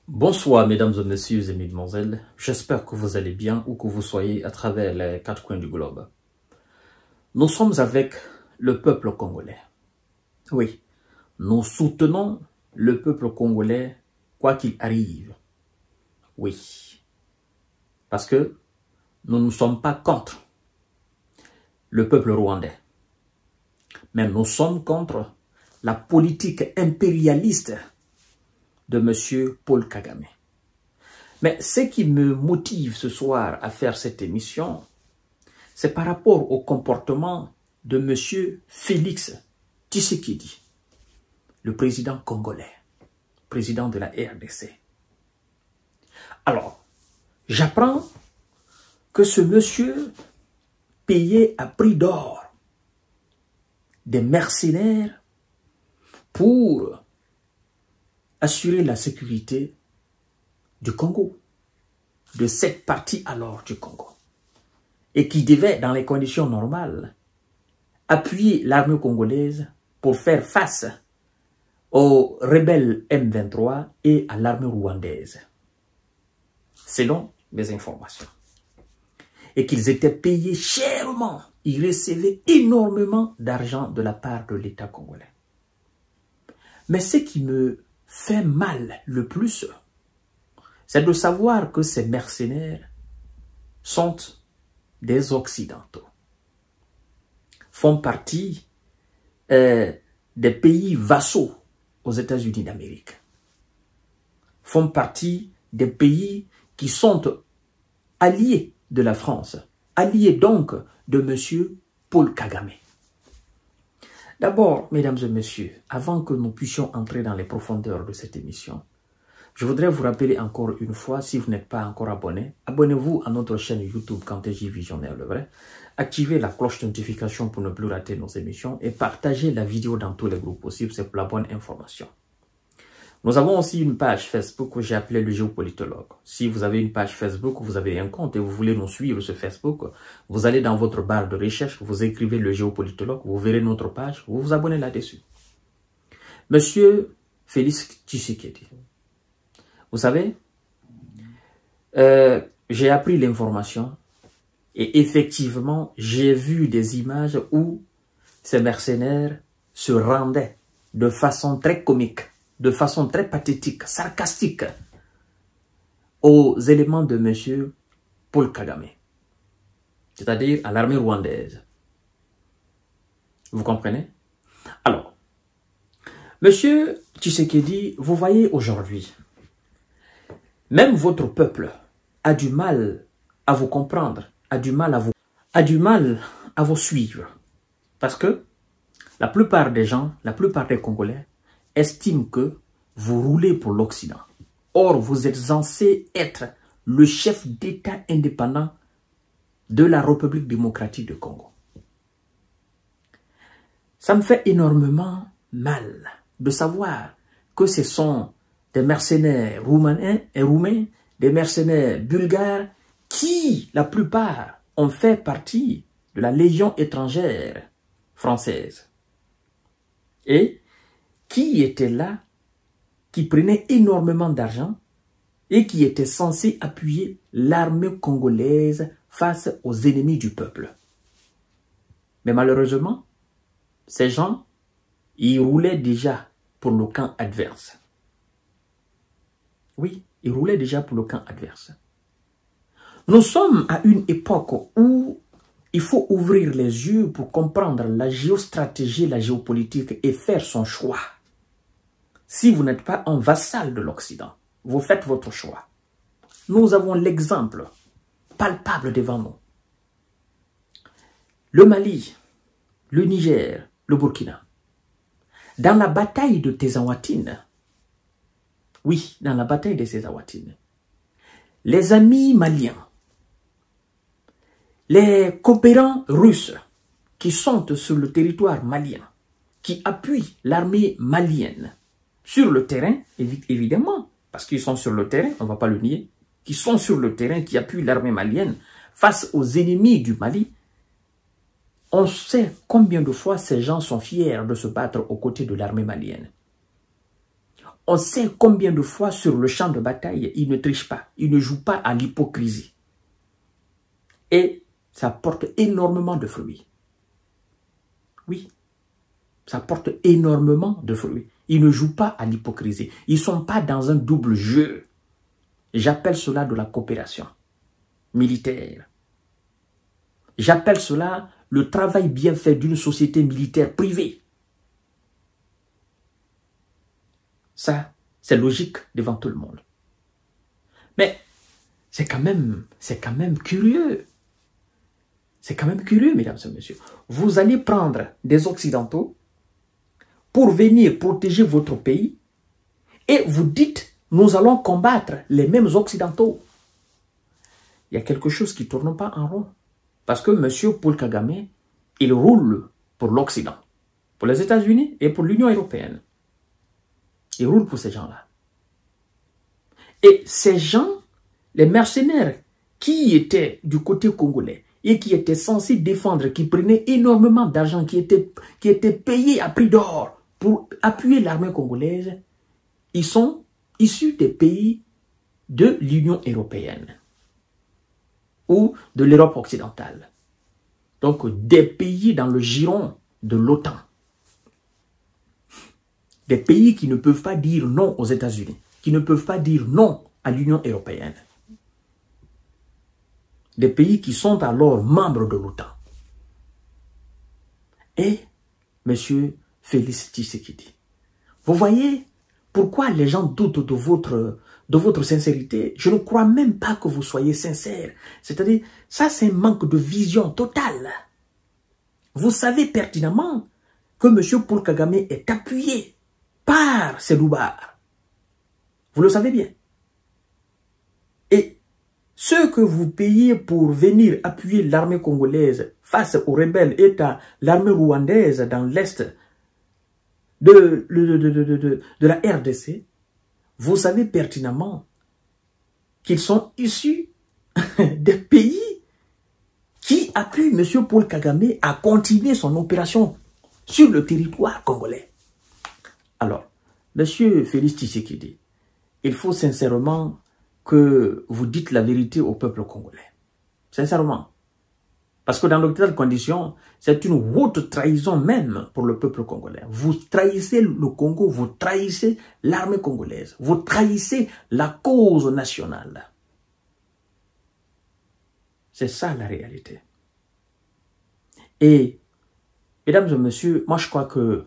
Bonsoir mesdames et messieurs et mesdemoiselles, j'espère que vous allez bien où que vous soyez à travers les quatre coins du globe. Nous sommes avec le peuple congolais. Oui, nous soutenons le peuple congolais quoi qu'il arrive. Oui, parce que nous ne sommes pas contre le peuple rwandais, mais nous sommes contre la politique impérialiste de M. Paul Kagame. Mais ce qui me motive ce soir à faire cette émission, c'est par rapport au comportement de M. Félix Tshisekedi, le président congolais, président de la RDC. Alors, j'apprends que ce monsieur payait à prix d'or des mercenaires pour assurer la sécurité du Congo, de cette partie alors du Congo, et qui devait, dans les conditions normales, appuyer l'armée congolaise pour faire face aux rebelles M23 et à l'armée rwandaise, selon mes informations. Et qu'ils étaient payés chèrement, ils recevaient énormément d'argent de la part de l'État congolais. Mais ce qui me fait mal le plus, c'est de savoir que ces mercenaires sont des Occidentaux, font partie des pays vassaux aux États-Unis d'Amérique, font partie des pays qui sont alliés de la France, alliés donc de M. Paul Kagame. D'abord, mesdames et messieurs, avant que nous puissions entrer dans les profondeurs de cette émission, je voudrais vous rappeler encore une fois, si vous n'êtes pas encore abonné, abonnez-vous à notre chaîne YouTube KantéJ Visionnaire le vrai, activez la cloche de notification pour ne plus rater nos émissions et partagez la vidéo dans tous les groupes possibles, c'est pour la bonne information. Nous avons aussi une page Facebook que j'ai appelée le géopolitologue. Si vous avez une page Facebook, vous avez un compte et vous voulez nous suivre sur Facebook, vous allez dans votre barre de recherche, vous écrivez le géopolitologue, vous verrez notre page, vous vous abonnez là-dessus. Monsieur Félix Tshisekedi, vous savez, j'ai appris l'information et effectivement, j'ai vu des images où ces mercenaires se rendaient de façon très comique, de façon très pathétique, sarcastique aux éléments de M. Paul Kagame, c'est-à-dire à l'armée rwandaise. Vous comprenez? Alors, M. Tshisekedi, vous voyez aujourd'hui, même votre peuple a du mal à vous comprendre, a du mal à vous suivre. Parce que la plupart des gens, la plupart des Congolais estiment que vous roulez pour l'Occident. Or, vous êtes censé être le chef d'État indépendant de la République démocratique du Congo. Ça me fait énormément mal de savoir que ce sont des mercenaires roumains, des mercenaires bulgares qui, la plupart, ont fait partie de la Légion étrangère française. Et qui étaient là, qui prenaient énormément d'argent et qui étaient censés appuyer l'armée congolaise face aux ennemis du peuple. Mais malheureusement, ces gens, ils roulaient déjà pour le camp adverse. Oui, ils roulaient déjà pour le camp adverse. Nous sommes à une époque où il faut ouvrir les yeux pour comprendre la géostratégie, la géopolitique et faire son choix. Si vous n'êtes pas un vassal de l'Occident, vous faites votre choix. Nous avons l'exemple palpable devant nous. Le Mali, le Niger, le Burkina. Dans la bataille de Tezawatine, oui, dans la bataille de Tezawatine, les amis maliens, les coopérants russes qui sont sur le territoire malien, qui appuient l'armée malienne sur le terrain, évidemment, parce qu'ils sont sur le terrain, on ne va pas le nier, qui sont sur le terrain, qui appuient l'armée malienne face aux ennemis du Mali, on sait combien de fois ces gens sont fiers de se battre aux côtés de l'armée malienne. on sait combien de fois sur le champ de bataille, ils ne trichent pas, ils ne jouent pas à l'hypocrisie. Et ça porte énormément de fruits. Oui, ça porte énormément de fruits. Ils ne jouent pas à l'hypocrisie. Ils ne sont pas dans un double jeu. J'appelle cela de la coopération militaire. J'appelle cela le travail bien fait d'une société militaire privée. Ça, c'est logique devant tout le monde. Mais c'est quand même curieux. C'est quand même curieux, mesdames et messieurs. Vous allez prendre des Occidentaux pour venir protéger votre pays et vous dites, nous allons combattre les mêmes Occidentaux. Il y a quelque chose qui ne tourne pas en rond. Parce que M. Paul Kagame, il roule pour l'Occident, pour les États-Unis et pour l'Union européenne. Il roule pour ces gens-là. Et ces gens, les mercenaires qui étaient du côté congolais et qui étaient censés défendre, qui prenaient énormément d'argent, qui étaient payés à prix d'or pour appuyer l'armée congolaise, ils sont issus des pays de l'Union européenne ou de l'Europe occidentale. Donc des pays dans le giron de l'OTAN. Des pays qui ne peuvent pas dire non aux États-Unis, qui ne peuvent pas dire non à l'Union européenne. Des pays qui sont alors membres de l'OTAN. Et M. Félix Tshisekedi. Vous voyez pourquoi les gens doutent de votre sincérité? Je ne crois même pas que vous soyez sincère. C'est-à-dire, ça c'est un manque de vision totale. Vous savez pertinemment que M. Paul Kagame est appuyé par ces loupards. Vous le savez bien. Et ceux que vous payez pour venir appuyer l'armée congolaise face aux rebelles et à l'armée rwandaise dans l'est de la RDC, vous savez pertinemment qu'ils sont issus des pays qui appuient M. Paul Kagame à continuer son opération sur le territoire congolais. Alors, M. Félix Tshisekedi, il faut sincèrement que vous dites la vérité au peuple congolais. Sincèrement. Parce que dans de telles conditions, c'est une haute trahison même pour le peuple congolais. Vous trahissez le Congo, vous trahissez l'armée congolaise, vous trahissez la cause nationale. C'est ça la réalité. Et, mesdames et messieurs, moi je crois que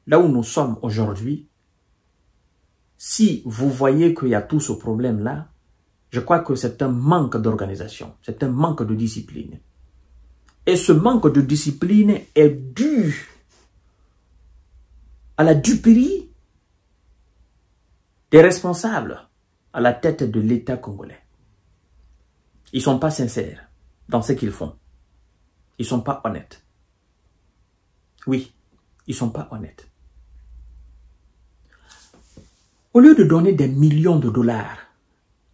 là où nous sommes aujourd'hui, si vous voyez qu'il y a tout ce problème-là, je crois que c'est un manque d'organisation, c'est un manque de discipline. Et ce manque de discipline est dû à la duperie des responsables à la tête de l'État congolais. Ils ne sont pas sincères dans ce qu'ils font. Ils ne sont pas honnêtes. Oui, ils ne sont pas honnêtes. Au lieu de donner des millions de dollars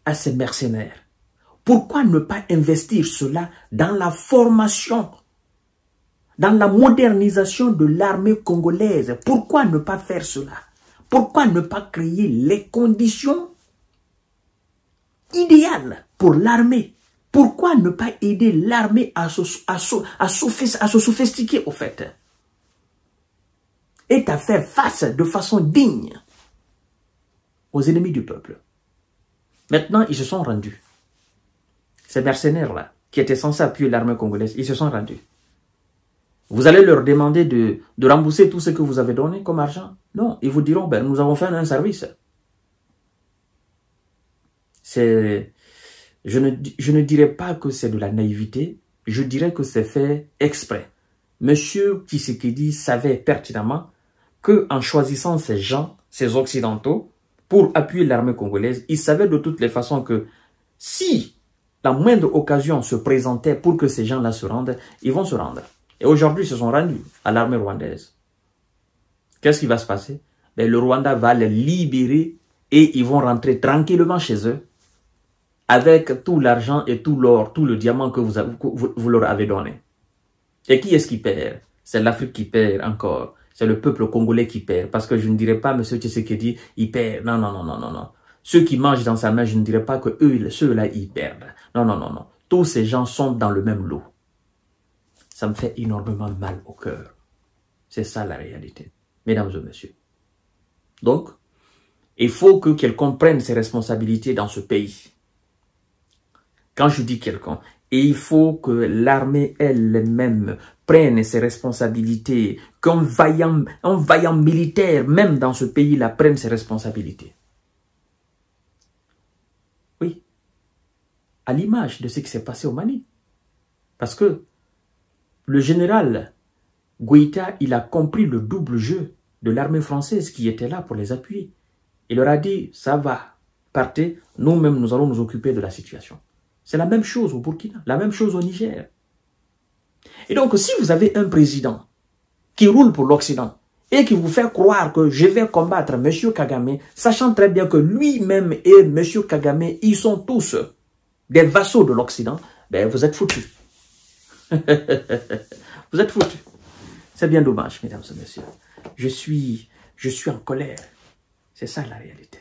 à ces mercenaires, pourquoi ne pas investir cela dans la formation, dans la modernisation de l'armée congolaise? Pourquoi ne pas faire cela? Pourquoi ne pas créer les conditions idéales pour l'armée? Pourquoi ne pas aider l'armée à se sophistiquer au fait? Et à faire face de façon digne aux ennemis du peuple. Maintenant, ils se sont rendus. Ces mercenaires-là, qui étaient censés appuyer l'armée congolaise, ils se sont rendus. Vous allez leur demander de rembourser tout ce que vous avez donné comme argent? Non, ils vous diront, ben, nous avons fait un service. Je ne dirais pas que c'est de la naïveté, je dirais que c'est fait exprès. Monsieur Tshisekedi savait pertinemment qu'en choisissant ces gens, ces occidentaux, pour appuyer l'armée congolaise, il savait de toutes les façons que si la moindre occasion se présentait pour que ces gens-là se rendent, ils vont se rendre. Et aujourd'hui, ils se sont rendus à l'armée rwandaise. Qu'est-ce qui va se passer? Ben, le Rwanda va les libérer et ils vont rentrer tranquillement chez eux avec tout l'argent et tout l'or, tout le diamant que vous leur avez donné. Et qui est-ce qui perd? C'est l'Afrique qui perd encore. c'est le peuple congolais qui perd. Parce que je ne dirais pas, M. Tshisekedi, il perd. Non, non, non, non, non, non. Ceux qui mangent dans sa main, je ne dirais pas que ceux-là, ils perdent. Non, non, non, non. Tous ces gens sont dans le même lot. Ça me fait énormément mal au cœur. C'est ça la réalité, mesdames et messieurs. Donc, il faut que quelqu'un prenne ses responsabilités dans ce pays. Quand je dis quelqu'un, il faut que l'armée elle-même prenne ses responsabilités, qu'un vaillant militaire, même dans ce pays-là, prenne ses responsabilités. Oui, à l'image de ce qui s'est passé au Mali. Parce que le général Goïta, il a compris le double jeu de l'armée française qui était là pour les appuyer. Il leur a dit, ça va, partez, nous-mêmes, nous allons nous occuper de la situation. C'est la même chose au Burkina, la même chose au Niger. Et donc, si vous avez un président qui roule pour l'Occident et qui vous fait croire que je vais combattre M. Kagame, sachant très bien que lui-même et M. Kagame, ils sont tous des vassaux de l'Occident, ben vous êtes foutus. Vous êtes foutus. C'est bien dommage, mesdames et messieurs. Je suis en colère. C'est ça la réalité.